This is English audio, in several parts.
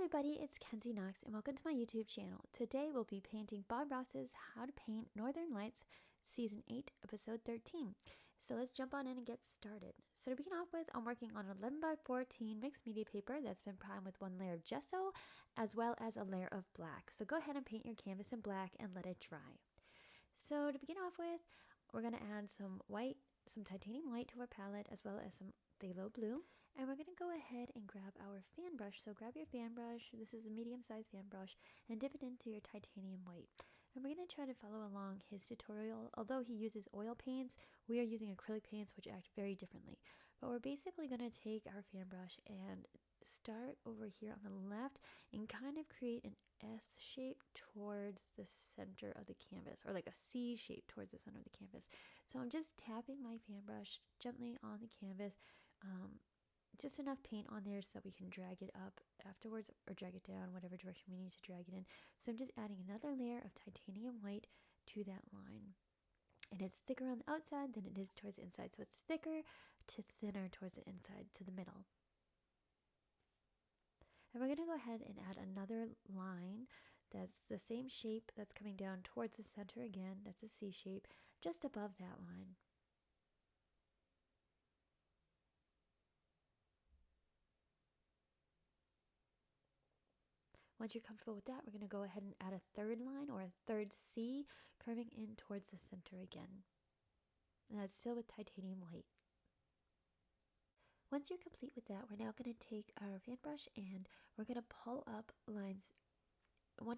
everybody, it's Kenzie Knox and welcome to my YouTube channel. Today we'll be painting Bob Ross's How to Paint Northern Lights Season 8, Episode 13. So let's jump on in and get started. So to begin off with, I'm working on 11 by 14 mixed media paper that's been primed with one layer of gesso as well as a layer of black. So go ahead and paint your canvas in black and let it dry. So to begin off with, we're going to add some white, some titanium white to our palette as well as some phthalo blue. And we're going to go ahead and grab our fan brush. So grab your fan brush, this is a medium-sized fan brush, and dip it into your titanium white. And we're going to try to follow along his tutorial. Although he uses oil paints, we are using acrylic paints which act very differently. But we're basically going to take our fan brush and start over here on the left and kind of create an S shape towards the center of the canvas, or like a C shape towards the center of the canvas. So I'm just tapping my fan brush gently on the canvas, just enough paint on there so that we can drag it up afterwards or drag it down, whatever direction we need to drag it in. So I'm just adding another layer of titanium white to that line. And it's thicker on the outside than it is towards the inside. So it's thicker to thinner towards the inside to the middle. And we're going to go ahead and add another line that's the same shape that's coming down towards the center again. That's a C shape just above that line. Once you're comfortable with that, we're going to go ahead and add a third line or a third C curving in towards the center again. And that's still with titanium white. Once you're complete with that, we're now going to take our fan brush and we're going to pull up lines 100%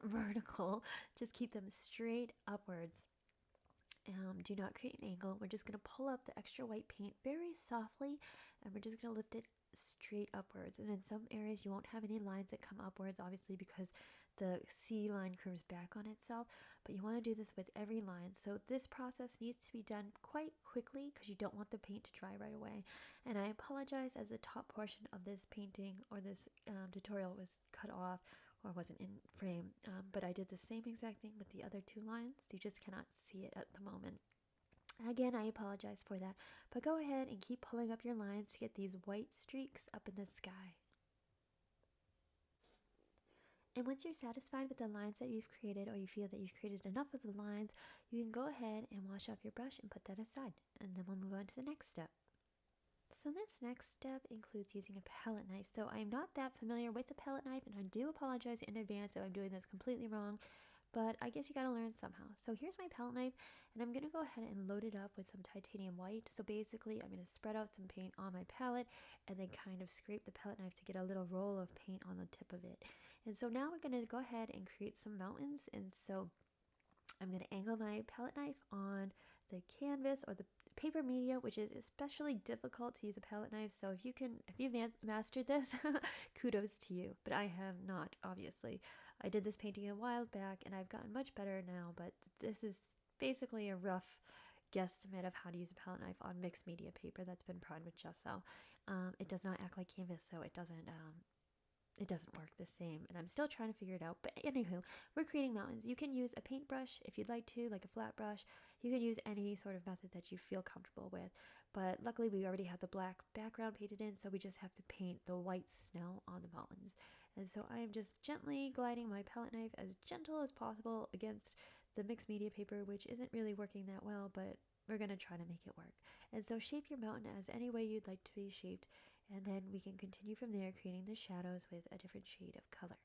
vertical. Just keep them straight upwards. Do not create an angle. We're just going to pull up the extra white paint very softly and we're just going to lift it straight upwards. And in some areas you won't have any lines that come upwards, obviously, because the C line curves back on itself, but you want to do this with every line. So this process needs to be done quite quickly because you don't want the paint to dry right away. And I apologize as the top portion of this painting or this tutorial was cut off or wasn't in frame, but I did the same exact thing with the other two lines. You just cannot see it at the moment. Again, I apologize for that, but go ahead and keep pulling up your lines to get these white streaks up in the sky. And once you're satisfied with the lines that you've created, or you feel that you've created enough of the lines, you can go ahead and wash off your brush and put that aside, and then we'll move on to the next step. So this next step includes using a palette knife. So I'm not that familiar with the palette knife, and I do apologize in advance if I'm doing this completely wrong, but I guess you gotta learn somehow. So here's my palette knife, and I'm gonna go ahead and load it up with some titanium white. So basically, I'm gonna spread out some paint on my palette and then kind of scrape the palette knife to get a little roll of paint on the tip of it. And so now we're gonna go ahead and create some mountains. And so I'm going to angle my palette knife on the canvas or the paper media, which is especially difficult to use a palette knife. So if you've mastered this, kudos to you. But I have not, obviously. I did this painting a while back and I've gotten much better now, but this is basically a rough guesstimate of how to use a palette knife on mixed media paper that's been primed with gesso. It does not act like canvas, so it doesn't work the same, and I'm still trying to figure it out. But anywho, we're creating mountains. You can use a paintbrush if you'd like to, like a flat brush. You can use any sort of method that you feel comfortable with, but luckily we already have the black background painted in, so we just have to paint the white snow on the mountains. And so I am just gently gliding my palette knife as gentle as possible against the mixed media paper, which isn't really working that well, but we're going to try to make it work. And so shape your mountain as any way you'd like to be shaped, and then we can continue from there, creating the shadows with a different shade of color.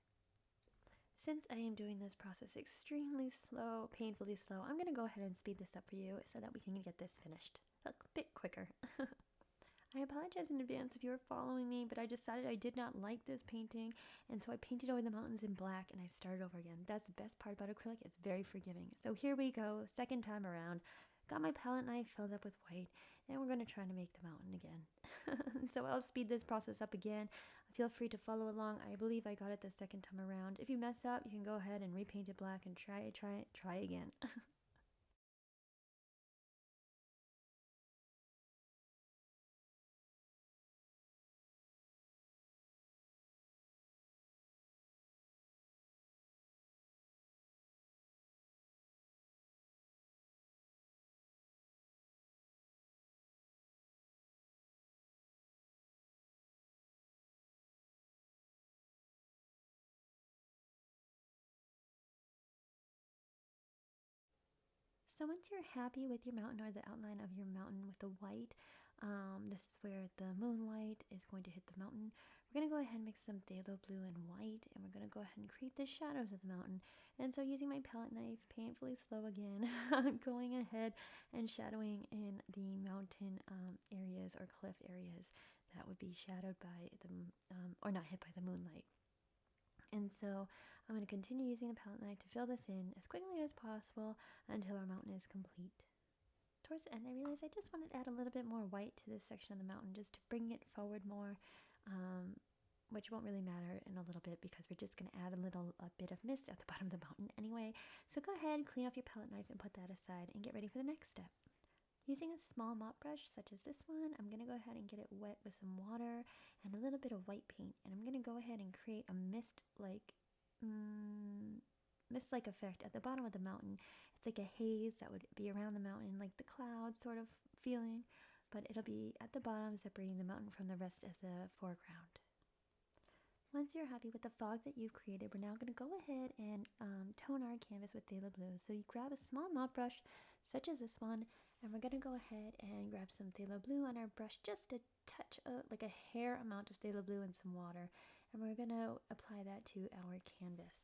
Since I am doing this process extremely slow, painfully slow, I'm going to go ahead and speed this up for you so that we can get this finished a bit quicker. I apologize in advance if you were following me, but I decided I did not like this painting, and so I painted over the mountains in black and I started over again. That's the best part about acrylic, it's very forgiving. So here we go, second time around. Got my palette knife filled up with white, and we're going to try to make the mountain again. So I'll speed this process up again. Feel free to follow along. I believe I got it the second time around. If you mess up, you can go ahead and repaint it black and try again. So once you're happy with your mountain or the outline of your mountain with the white, this is where the moonlight is going to hit the mountain. We're going to go ahead and mix some phthalo blue and white, and we're going to go ahead and create the shadows of the mountain. And so using my palette knife, painfully slow again, going ahead and shadowing in the mountain areas or cliff areas that would be shadowed by the, or not hit by the moonlight. And so I'm going to continue using the palette knife to fill this in as quickly as possible until our mountain is complete. Towards the end, I realized I just wanted to add a little bit more white to this section of the mountain just to bring it forward more, which won't really matter in a little bit because we're just going to add a bit of mist at the bottom of the mountain anyway. So go ahead, clean off your palette knife and put that aside and get ready for the next step. Using a small mop brush such as this one, I'm going to go ahead and get it wet with some water and a little bit of white paint, and I'm going to go ahead and create a mist-like effect at the bottom of the mountain. It's like a haze that would be around the mountain, like the clouds sort of feeling, but it'll be at the bottom, separating the mountain from the rest of the foreground. Once you're happy with the fog that you've created, we're now going to go ahead and tone our canvas with phthalo blue. So you grab a small mop brush such as this one, and we're going to go ahead and grab some phthalo blue on our brush, just a touch, like a hair amount of phthalo blue and some water, and we're going to apply that to our canvas.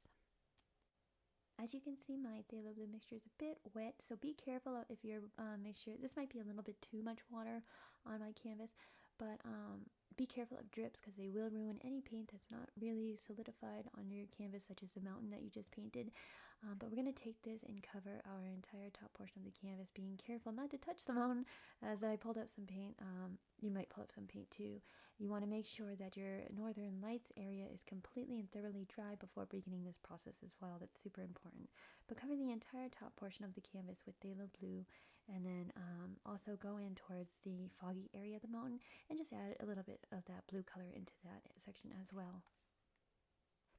As you can see, my phthalo blue mixture is a bit wet, so be careful if your mixture, this might be a little bit too much water on my canvas, but be careful of drips because they will ruin any paint that's not really solidified on your canvas, such as the mountain that you just painted. But we're going to take this and cover our entire top portion of the canvas, being careful not to touch the mountain. As I pulled up some paint, you might pull up some paint too. You want to make sure that your northern lights area is completely and thoroughly dry before beginning this process as well. That's super important. But cover the entire top portion of the canvas with phthalo blue, and then also go in towards the foggy area of the mountain and just add a little bit of that blue color into that section as well.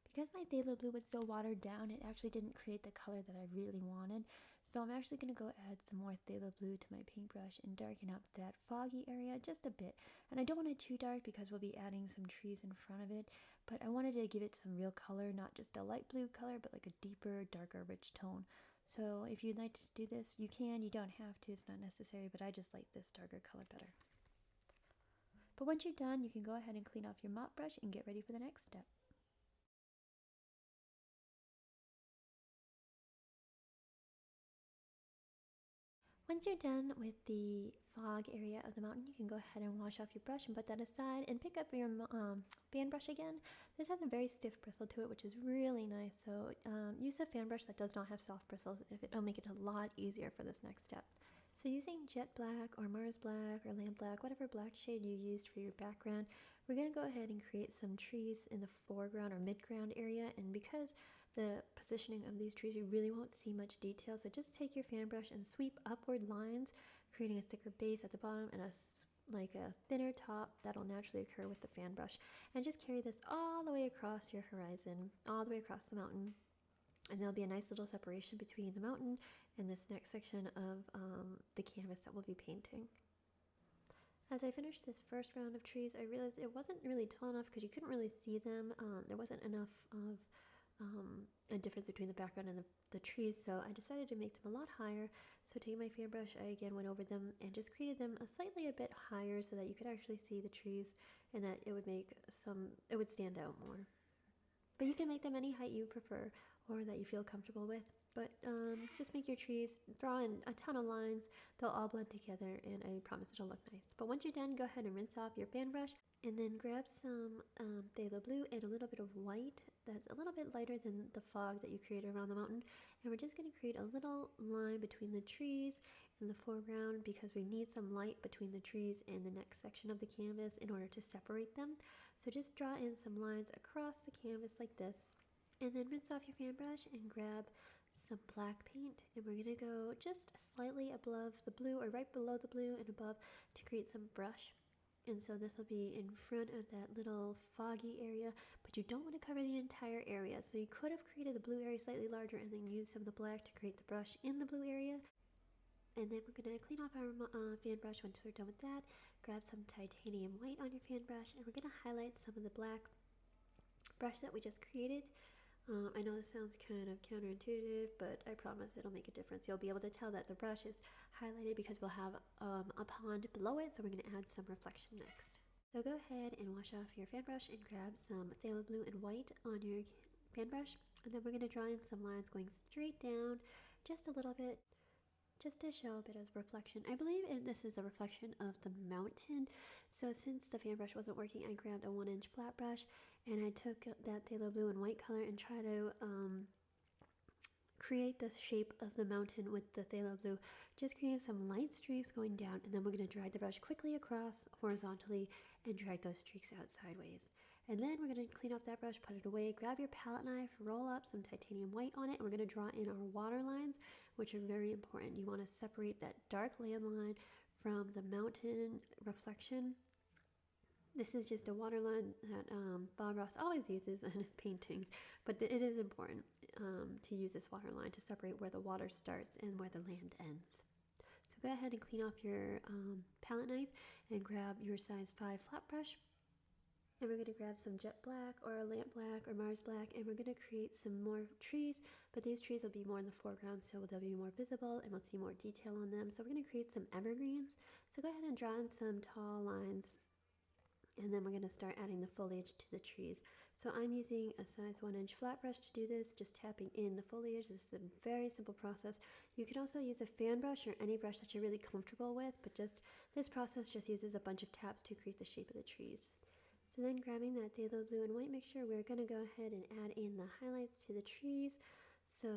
Because my phthalo blue was so watered down, it actually didn't create the color that I really wanted. So I'm actually going to go add some more phthalo blue to my paintbrush and darken up that foggy area just a bit. And I don't want it too dark because we'll be adding some trees in front of it, but I wanted to give it some real color, not just a light blue color, but like a deeper, darker, rich tone. So if you'd like to do this, you can. You don't have to. It's not necessary, but I just like this darker color better. But once you're done, you can go ahead and clean off your mop brush and get ready for the next step. Once you're done with the fog area of the mountain, you can go ahead and wash off your brush and put that aside and pick up your fan brush again. This has a very stiff bristle to it, which is really nice. So use a fan brush that does not have soft bristles. It'll make it a lot easier for this next step. So using jet black or Mars black or lamp black, whatever black shade you used for your background, we're going to go ahead and create some trees in the foreground or midground area. And because the positioning of these trees, you really won't see much detail. So just take your fan brush and sweep upward lines, creating a thicker base at the bottom and like a thinner top that'll naturally occur with the fan brush. And just carry this all the way across your horizon, all the way across the mountain. And there'll be a nice little separation between the mountain and this next section of the canvas that we'll be painting. As I finished this first round of trees, I realized it wasn't really tall enough because you couldn't really see them. There wasn't enough of a difference between the background and the trees, so I decided to make them a lot higher. So taking my fan brush, I again went over them and just created them slightly a bit higher so that you could actually see the trees and that it would stand out more. But you can make them any height you prefer or that you feel comfortable with. But just make your trees, draw in a ton of lines, they'll all blend together and I promise it'll look nice. But once you're done, go ahead and rinse off your fan brush and then grab some phthalo blue and a little bit of white that's a little bit lighter than the fog that you created around the mountain. And we're just going to create a little line between the trees and the foreground because we need some light between the trees and the next section of the canvas in order to separate them. So just draw in some lines across the canvas like this. And then rinse off your fan brush and grab some black paint, and we're going to go just slightly above the blue or right below the blue and above to create some brush. And so this will be in front of that little foggy area, but you don't want to cover the entire area. So you could have created the blue area slightly larger and then use some of the black to create the brush in the blue area. And then we're going to clean off our fan brush. Once we're done with that, grab some titanium white on your fan brush, and we're going to highlight some of the black brush that we just created I know this sounds kind of counterintuitive, but I promise it'll make a difference. You'll be able to tell that the brush is highlighted because we'll have a pond below it, so we're going to add some reflection next. So go ahead and wash off your fan brush and grab some phthalo blue and white on your fan brush, and then we're going to draw in some lines going straight down just a little bit, just to show a bit of reflection. I believe this is a reflection of the mountain. So since the fan brush wasn't working, I grabbed a 1-inch flat brush and I took that phthalo blue and white color and try to create the shape of the mountain with the phthalo blue. Just create some light streaks going down, and then we're going to drag the brush quickly across horizontally and drag those streaks out sideways. And then we're going to clean off that brush, put it away, grab your palette knife, roll up some titanium white on it, and we're going to draw in our water lines, which are very important. You want to separate that dark land line from the mountain reflection. This is just a water line that Bob Ross always uses in his paintings, but it is important to use this water line to separate where the water starts and where the land ends. So go ahead and clean off your palette knife and grab your size 5 flat brush. And we're going to grab some jet black or lamp black or Mars black, and we're going to create some more trees, but these trees will be more in the foreground, so they'll be more visible and we'll see more detail on them. So we're going to create some evergreens. So go ahead and draw in some tall lines, and then we're going to start adding the foliage to the trees. So I'm using a size 1-inch flat brush to do this, just tapping in the foliage. This is a very simple process. You can also use a fan brush or any brush that you're really comfortable with, but this process just uses a bunch of taps to create the shape of the trees. So then grabbing that phthalo blue and white mixture, we're going to go ahead and add in the highlights to the trees. So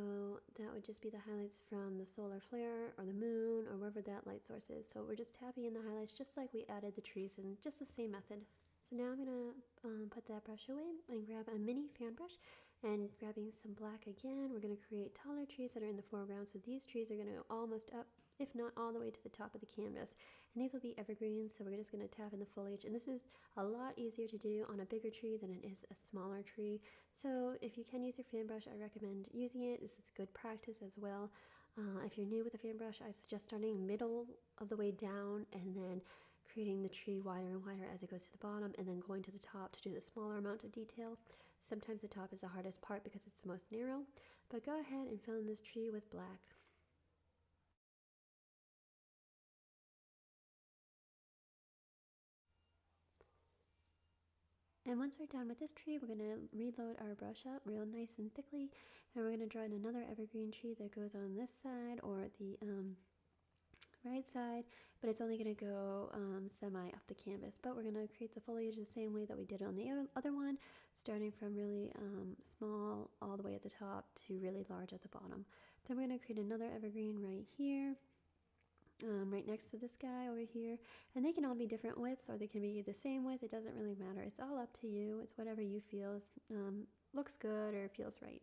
that would just be the highlights from the solar flare or the moon or wherever that light source is. So we're just tapping in the highlights just like we added the trees in just the same method. So now I'm going to put that brush away and grab a mini fan brush, and grabbing some black again, we're going to create taller trees that are in the foreground. So these trees are going to go almost up, if not all the way to the top of the canvas. And these will be evergreens, so we're just going to tap in the foliage. And this is a lot easier to do on a bigger tree than it is a smaller tree. So if you can use your fan brush, I recommend using it. This is good practice as well. If you're new with a fan brush, I suggest starting middle of the way down and then creating the tree wider and wider as it goes to the bottom, and then going to the top to do the smaller amount of detail. Sometimes the top is the hardest part because it's the most narrow, but go ahead and fill in this tree with black. And once we're done with this tree, we're going to reload our brush up real nice and thickly, and we're going to draw in another evergreen tree that goes on this side or the right side, but it's only going to go semi up the canvas. But we're going to create the foliage the same way that we did on the other one, starting from really small all the way at the top to really large at the bottom. Then we're going to create another evergreen right here. Right next to this guy over here, and they can all be different widths or they can be the same width. It doesn't really matter. It's all up to you. It's whatever you feel looks good or feels right.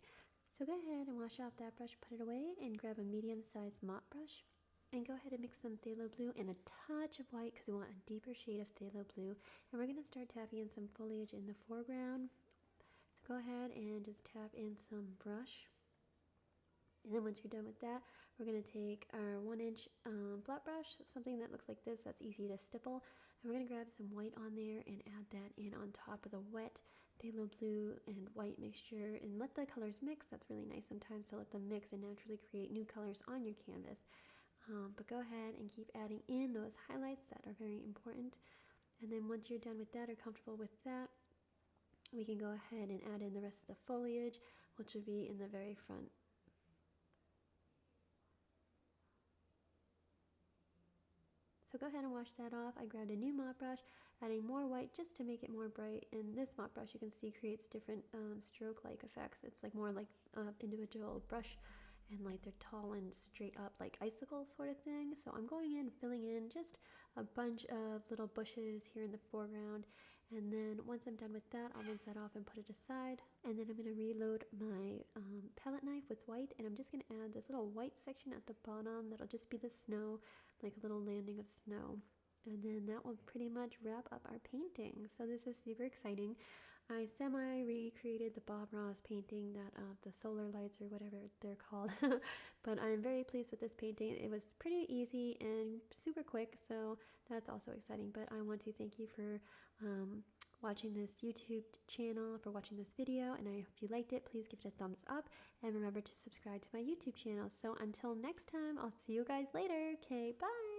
So go ahead and wash off that brush, put it away, and grab a medium-sized mop brush and go ahead and mix some phthalo blue and a touch of white because we want a deeper shade of phthalo blue. And we're going to start tapping in some foliage in the foreground. So go ahead and just tap in some brush. And then once you're done with that, we're going to take our 1-inch flat brush, something that looks like this, that's easy to stipple, and we're going to grab some white on there and add that in on top of the wet phthalo blue and white mixture, and let the colors mix. That's really nice sometimes to let them mix and naturally create new colors on your canvas. But go ahead and keep adding in those highlights that are very important. And then once you're done with that or comfortable with that, we can go ahead and add in the rest of the foliage, which will be in the very front. So go ahead and wash that off. I grabbed a new mop brush, adding more white just to make it more bright. And this mop brush, you can see, creates different stroke-like effects. It's like more like individual brush, and like they're tall and straight up like icicles sort of thing. So I'm going in, filling in just a bunch of little bushes here in the foreground. And then once I'm done with that, I'll rinse that off and put it aside. And then I'm going to reload my palette knife with white, and I'm just going to add this little white section at the bottom that'll just be the snow, like a little landing of snow. And then that will pretty much wrap up our painting. So this is super exciting. I semi-recreated the Bob Ross painting, that the solar lights or whatever they're called. But I'm very pleased with this painting. It was pretty easy and super quick, so that's also exciting. But I want to thank you for watching this YouTube channel, for watching this video, and if you liked it, please give it a thumbs up, and remember to subscribe to my YouTube channel. So until next time, I'll see you guys later. Okay, bye!